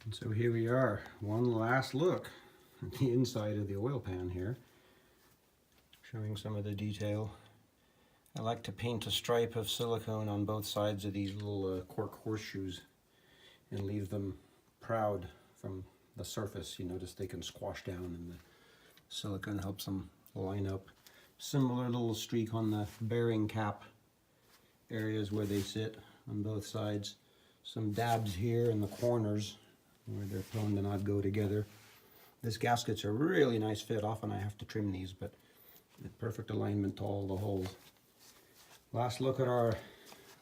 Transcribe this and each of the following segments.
And so here we are, one last look at the inside of the oil pan here, showing some of the detail. I like to paint a stripe of silicone on both sides of these little cork horseshoes and leave them proud from the surface. You notice they can squash down and the silicone helps them line up. Similar little streak on the bearing cap areas where they sit on both sides. Some dabs here in the corners where they're prone to not go together. This gasket's a really nice fit. Often I have to trim these, but the perfect alignment to all the holes. Last look at our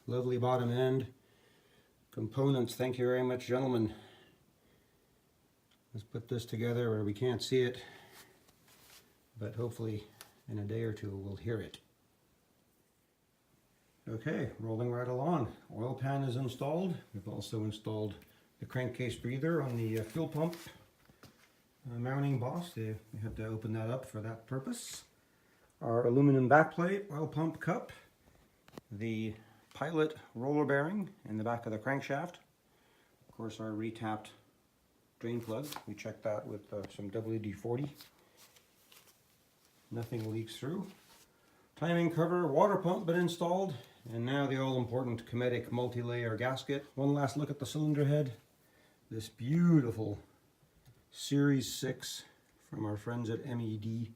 lovely bottom end. Components, thank you very much, gentlemen. Let's put this together where we can't see it, but hopefully in a day or two we'll hear it. Okay, rolling right along. Oil pan is installed. We've also installed the crankcase breather on the fuel pump mounting boss. We had to open that up for that purpose. Our aluminum backplate, oil pump cup, the pilot roller bearing in the back of the crankshaft. Of course, our retapped drain plug. We checked that with some WD-40. Nothing leaks through. Timing cover, water pump been installed, and now the all-important Cometic multi-layer gasket. One last look at the cylinder head. This beautiful Series 6 from our friends at MED.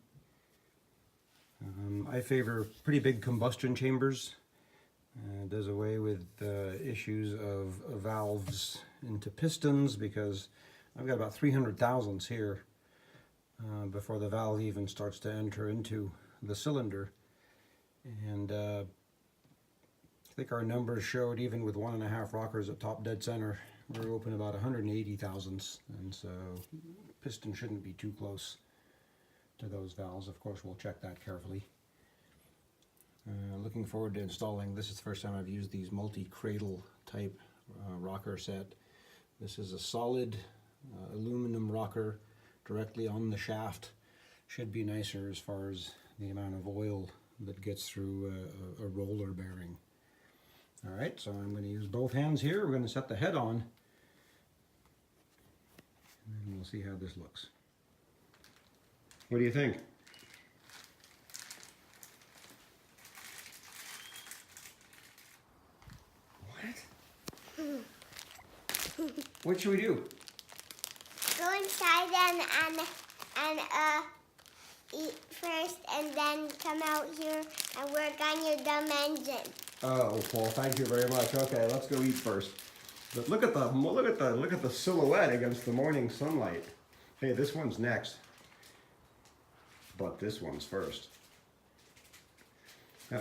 I favor pretty big combustion chambers. Does away with issues of valves into pistons, because I've got about 300 thousandths here before the valve even starts to enter into the cylinder. And I think our numbers showed, even with 1.5 rockers at top dead center, we're open about 180 thousandths, and so piston shouldn't be too close to those valves. Of course, we'll check that carefully. Looking forward to installing. This is the first time I've used these multi-cradle type rocker set. This is a solid aluminum rocker directly on the shaft. Should be nicer as far as the amount of oil that gets through a roller bearing. Alright, so I'm going to use both hands here. We're going to set the head on, and we'll see how this looks. What do you think? What should we do? Go inside and eat first, and then come out here and work on your dumb engine. Oh, Paul, thank you very much. Okay, let's go eat first. But look at the silhouette against the morning sunlight. Hey, this one's next, but this one's first.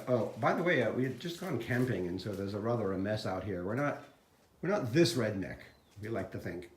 Oh, by the way, we had just gone camping, and so there's a mess out here. We're not this redneck, we like to think.